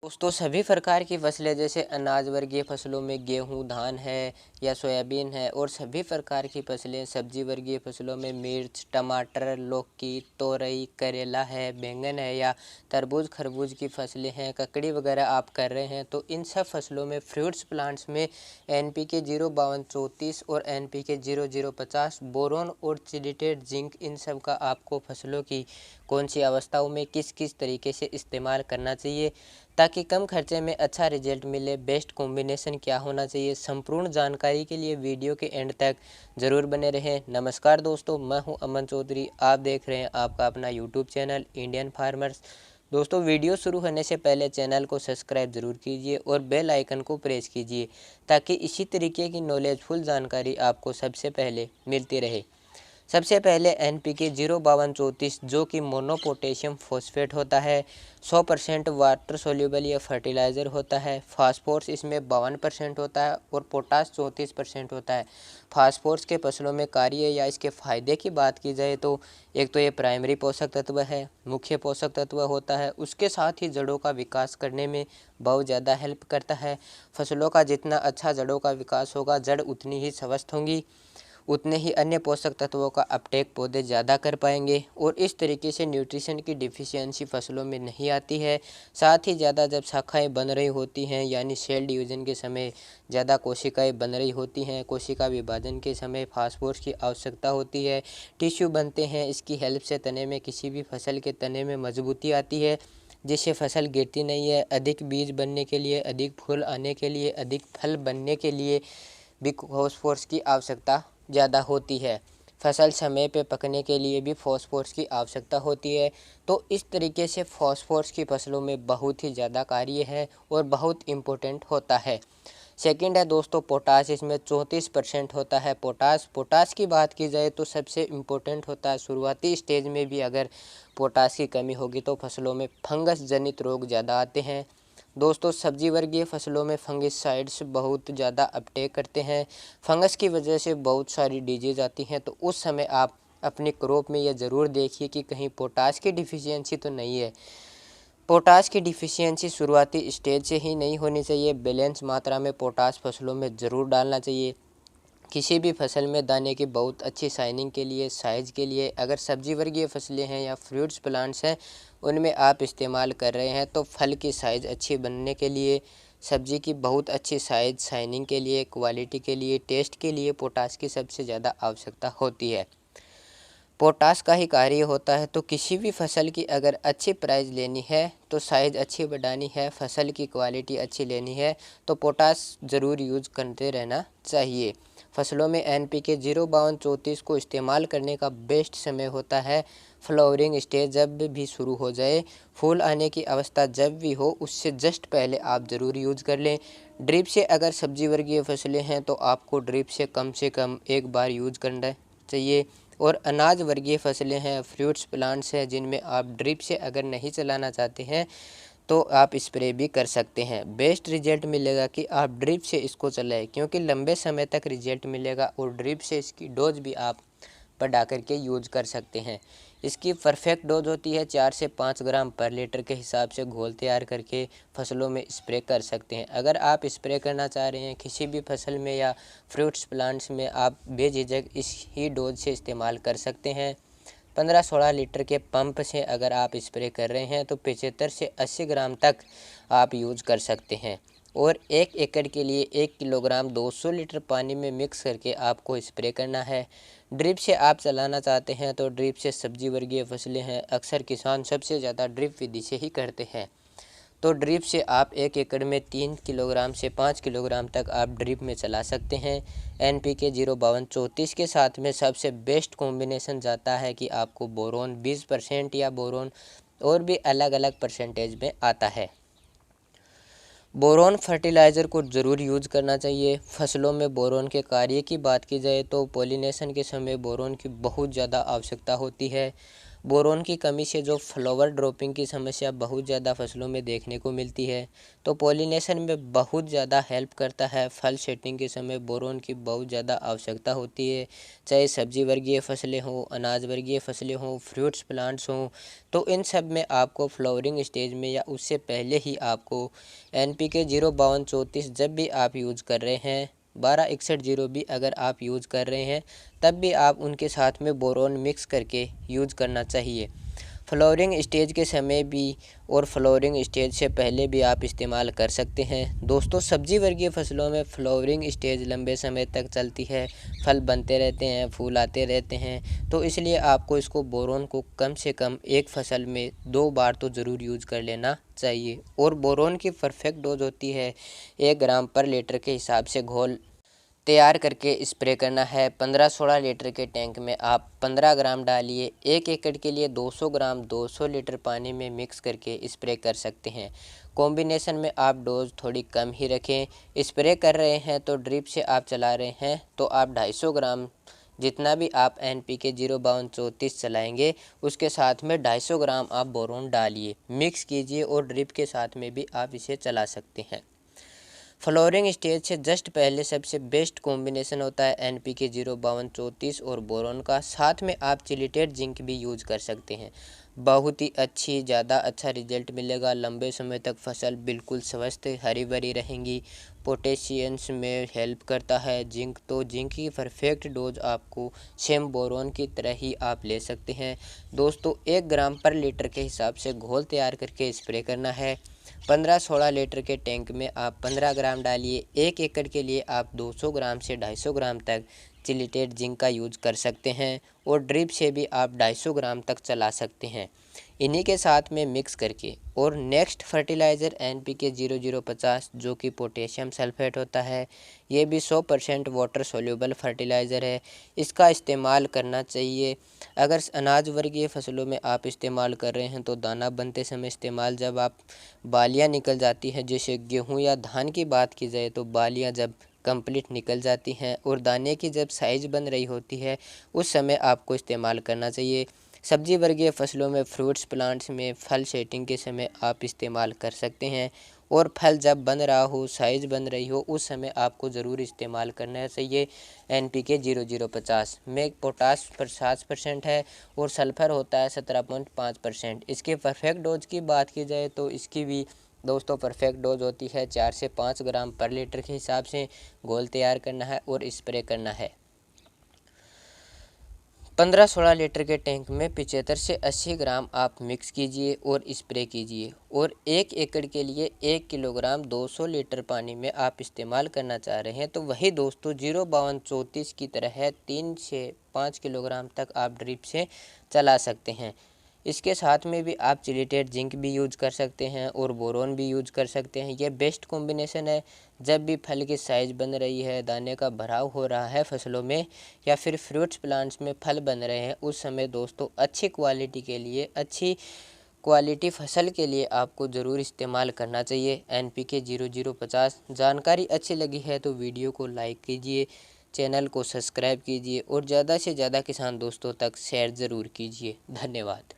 दोस्तों सभी प्रकार की फसलें जैसे अनाज वर्गीय फसलों में गेहूं, धान है या सोयाबीन है और सभी प्रकार की फसलें सब्जी वर्गीय फसलों में मिर्च, टमाटर, लौकी, तोरई, करेला है, बैंगन है या तरबूज खरबूज की फसलें हैं, ककड़ी वगैरह आप कर रहे हैं तो इन सब फसलों में फ्रूट्स प्लांट्स में NPK 05234 और NPK 0050 बोरोन और चिलिटेट जिंक इन सब का आपको फसलों की कौन सी अवस्थाओं में किस किस तरीके से इस्तेमाल करना चाहिए ताकि कम खर्चे में अच्छा रिजल्ट मिले। बेस्ट कॉम्बिनेशन क्या होना चाहिए, संपूर्ण जानकारी के लिए वीडियो के एंड तक ज़रूर बने रहें। नमस्कार दोस्तों, मैं हूं अमन चौधरी, आप देख रहे हैं आपका अपना यूट्यूब चैनल इंडियन फार्मर्स। दोस्तों वीडियो शुरू होने से पहले चैनल को सब्सक्राइब ज़रूर कीजिए और बेल आइकन को प्रेस कीजिए ताकि इसी तरीके की नॉलेजफुल जानकारी आपको सबसे पहले मिलती रहे। सबसे पहले NPK 05234 जो कि मोनो पोटेशियम फॉस्फेट होता है, 100% वाटर सोल्यूबल या फर्टिलाइज़र होता है। फास्फोरस इसमें 52% होता है और पोटास 34% होता है। फास्फोरस के फसलों में कार्य या इसके फ़ायदे की बात की जाए तो एक तो ये प्राइमरी पोषक तत्व है, मुख्य पोषक तत्व होता है, उसके साथ ही जड़ों का विकास करने में बहुत ज़्यादा हेल्प करता है। फसलों का जितना अच्छा जड़ों का विकास होगा, जड़ उतनी ही स्वस्थ होंगी, उतने ही अन्य पोषक तत्वों का अपटेक पौधे ज़्यादा कर पाएंगे और इस तरीके से न्यूट्रिशन की डिफिशियंसी फसलों में नहीं आती है। साथ ही ज़्यादा जब शाखाएं बन रही होती हैं यानी सेल डिवीज़न के समय ज़्यादा कोशिकाएं बन रही होती हैं, कोशिका विभाजन के समय फास्फोरस की आवश्यकता होती है, टिश्यू बनते हैं, इसकी हेल्प से तने में किसी भी फसल के तने में मजबूती आती है जिससे फसल गिरती नहीं है। अधिक बीज बनने के लिए, अधिक फूल आने के लिए, अधिक फल बनने के लिए भी फास्फोरस की आवश्यकता ज़्यादा होती है। फसल समय पे पकने के लिए भी फास्फोरस की आवश्यकता होती है। तो इस तरीके से फास्फोरस की फसलों में बहुत ही ज़्यादा कार्य है और बहुत इम्पोर्टेंट होता है। सेकंड है दोस्तों पोटाश, इसमें 34% होता है पोटाश। पोटाश की बात की जाए तो सबसे इम्पोर्टेंट होता है, शुरुआती स्टेज में भी अगर पोटाश की कमी होगी तो फसलों में फंगस जनित रोग ज़्यादा आते हैं। दोस्तों सब्जी वर्गीय फसलों में फंगिसाइड्स बहुत ज़्यादा अपटेक करते हैं, फंगस की वजह से बहुत सारी डिजीज़ आती हैं। तो उस समय आप अपनी क्रॉप में यह ज़रूर देखिए कि कहीं पोटाश की डिफिशियंसी तो नहीं है। पोटाश की डिफिशियंसी शुरुआती स्टेज से ही नहीं होनी चाहिए, बैलेंस मात्रा में पोटाश फसलों में ज़रूर डालना चाहिए। किसी भी फसल में दाने की बहुत अच्छी शाइनिंग के लिए, साइज़ के लिए, अगर सब्जी वर्गीय फसलें हैं या फ्रूट्स प्लांट्स हैं उनमें आप इस्तेमाल कर रहे हैं तो फल की साइज़ अच्छी बनने के लिए, सब्जी की बहुत अच्छी साइज़ शाइनिंग के लिए, क्वालिटी के लिए, टेस्ट के लिए पोटाश की सबसे ज़्यादा आवश्यकता होती है। पोटाश का ही कार्य होता है। तो किसी भी फसल की अगर अच्छी प्राइस लेनी है तो साइज़ अच्छी बढ़ानी है, फसल की क्वालिटी अच्छी लेनी है तो पोटाश ज़रूर यूज़ करते रहना चाहिए। फसलों में NPK 05234 को इस्तेमाल करने का बेस्ट समय होता है फ्लावरिंग स्टेज जब भी शुरू हो जाए, फूल आने की अवस्था जब भी हो उससे जस्ट पहले आप ज़रूर यूज़ कर लें। ड्रिप से अगर सब्जी वर्गीय फसलें हैं तो आपको ड्रिप से कम एक बार यूज़ करना चाहिए। और अनाज वर्गीय फसलें हैं, फ्रूट्स प्लांट्स हैं जिनमें आप ड्रिप से अगर नहीं चलाना चाहते हैं तो आप स्प्रे भी कर सकते हैं। बेस्ट रिजल्ट मिलेगा कि आप ड्रिप से इसको चलाएं क्योंकि लंबे समय तक रिजल्ट मिलेगा और ड्रिप से इसकी डोज भी आप बढ़ा करके यूज कर सकते हैं। इसकी परफेक्ट डोज होती है 4 से 5 ग्राम पर लीटर के हिसाब से घोल तैयार करके फसलों में स्प्रे कर सकते हैं। अगर आप स्प्रे करना चाह रहे हैं किसी भी फसल में या फ्रूट्स प्लांट्स में, आप बेझिझक इस ही डोज से इस्तेमाल कर सकते हैं। 15-16 लीटर के पंप से अगर आप स्प्रे कर रहे हैं तो 75 से 80 ग्राम तक आप यूज़ कर सकते हैं और 1 एकड़ के लिए 1 किलोग्राम 200 लीटर पानी में मिक्स करके आपको स्प्रे करना है। ड्रिप से आप चलाना चाहते हैं तो ड्रिप से सब्जी वर्गीय फसलें हैं, अक्सर किसान सबसे ज़्यादा ड्रिप विधि से ही करते हैं। तो ड्रिप से आप 1 एकड़ में 3 किलोग्राम से 5 किलोग्राम तक आप ड्रिप में चला सकते हैं। NPK 05234 के साथ में सबसे बेस्ट कॉम्बिनेशन जाता है कि आपको बोरोन 20% या बोरोन और भी अलग अलग परसेंटेज में आता है। बोरोन फर्टिलाइज़र को ज़रूर यूज़ करना चाहिए। फसलों में बोरोन के कार्य की बात की जाए तो पॉलिनेशन के समय बोरोन की बहुत ज़्यादा आवश्यकता होती है। बोरोन की कमी से जो फ्लावर ड्रॉपिंग की समस्या बहुत ज़्यादा फसलों में देखने को मिलती है, तो पॉलिनेशन में बहुत ज़्यादा हेल्प करता है। फल सेटिंग के समय बोरोन की बहुत ज़्यादा आवश्यकता होती है, चाहे सब्जी वर्गीय फसलें हों, अनाज वर्गीय फसलें हों, फ्रूट्स प्लांट्स हों। तो इन सब में आपको फ्लावरिंग स्टेज में या उससे पहले ही आपको NPK 05234 जब भी आप यूज़ कर रहे हैं, 1261 भी अगर आप यूज़ कर रहे हैं, तब भी आप उनके साथ में बोरोन मिक्स करके यूज़ करना चाहिए। फ्लावरिंग स्टेज के समय भी और फ्लावरिंग स्टेज से पहले भी आप इस्तेमाल कर सकते हैं। दोस्तों, सब्जी वर्गीय फसलों में फ्लावरिंग स्टेज लंबे समय तक चलती है, फल बनते रहते हैं, फूल आते रहते हैं, तो इसलिए आपको इसको बोरोन को कम से कम एक फसल में 2 बार तो ज़रूर यूज़ कर लेना चाहिए। और बोरोन की परफेक्ट डोज होती है 1 ग्राम पर लीटर के हिसाब से घोल तैयार करके स्प्रे करना है। 15-16 लीटर के टैंक में आप 15 ग्राम डालिए। 1 एकड़ के लिए 200 ग्राम 200 लीटर पानी में मिक्स करके स्प्रे कर सकते हैं। कॉम्बिनेशन में आप डोज थोड़ी कम ही रखें। स्प्रे कर रहे हैं तो ड्रिप से आप चला रहे हैं तो आप 250 ग्राम, जितना भी आप NPK 05234 चलाएंगे उसके साथ में 250 ग्राम आप बोरोन डालिए, मिक्स कीजिए और ड्रिप के साथ में भी आप इसे चला सकते हैं। फ्लोरिंग स्टेज से जस्ट पहले सबसे बेस्ट कॉम्बिनेशन होता है NPK 05234 और बोरोन का। साथ में आप चिलिटेड जिंक भी यूज कर सकते हैं। बहुत ही ज़्यादा अच्छा रिजल्ट मिलेगा। लंबे समय तक फसल बिल्कुल स्वस्थ हरी भरी रहेंगी। पोटेशियम्स में हेल्प करता है जिंक, तो जिंक की परफेक्ट डोज आपको सेम बोरोन की तरह ही आप ले सकते हैं। दोस्तों, 1 ग्राम पर लीटर के हिसाब से घोल तैयार करके स्प्रे करना है। 15-16 लीटर के टैंक में आप 15 ग्राम डालिए। 1 एकड़ के लिए आप 200 ग्राम से 250 ग्राम तक चिलिटेड जिंक का यूज कर सकते हैं और ड्रिप से भी आप 250 ग्राम तक चला सकते हैं इन्हीं के साथ में मिक्स करके। और नेक्स्ट फर्टिलाइज़र NPK 0050 जो कि पोटेशियम सल्फेट होता है, ये भी 100% वाटर सोल्यूबल फर्टिलाइज़र है। इसका इस्तेमाल करना चाहिए। अगर अनाज वर्गीय फसलों में आप इस्तेमाल कर रहे हैं तो दाना बनते समय इस्तेमाल, जब आप बालियाँ निकल जाती हैं, जैसे गेहूँ या धान की बात की जाए तो बालियाँ जब कंप्लीट निकल जाती हैं और दाने की जब साइज़ बन रही होती है, उस समय आपको इस्तेमाल करना चाहिए। सब्जी वर्गीय फसलों में, फ्रूट्स प्लांट्स में फल सेटिंग के समय आप इस्तेमाल कर सकते हैं। और फल जब बन रहा हो, साइज़ बन रही हो, उस समय आपको ज़रूर इस्तेमाल करना चाहिए। NPK 0050 में पोटास 50% है और सल्फर होता है 17.5%। इसके परफेक्ट डोज की बात की जाए तो इसकी भी दोस्तों परफेक्ट डोज होती है 4 से 5 ग्राम पर लीटर के हिसाब से घोल तैयार करना है और स्प्रे करना है। 15-16 लीटर के टैंक में 75 से 80 ग्राम आप मिक्स कीजिए और स्प्रे कीजिए। और 1 एकड़ के लिए 1 किलोग्राम 200 लीटर पानी में आप इस्तेमाल करना चाह रहे हैं तो वही दोस्तों 05234 की तरह है, 3 से 5 किलोग्राम तक आप ड्रिप से चला सकते हैं। इसके साथ में भी आप चिलिटेड जिंक भी यूज कर सकते हैं और बोरोन भी यूज कर सकते हैं। ये बेस्ट कॉम्बिनेशन है। जब भी फल की साइज़ बन रही है, दाने का भराव हो रहा है फसलों में, या फिर फ्रूट्स प्लांट्स में फल बन रहे हैं, उस समय दोस्तों अच्छी क्वालिटी के लिए, अच्छी क्वालिटी फसल के लिए आपको ज़रूर इस्तेमाल करना चाहिए NPK 0050। जानकारी अच्छी लगी है तो वीडियो को लाइक कीजिए, चैनल को सब्सक्राइब कीजिए और ज़्यादा से ज़्यादा किसान दोस्तों तक शेयर ज़रूर कीजिए। धन्यवाद।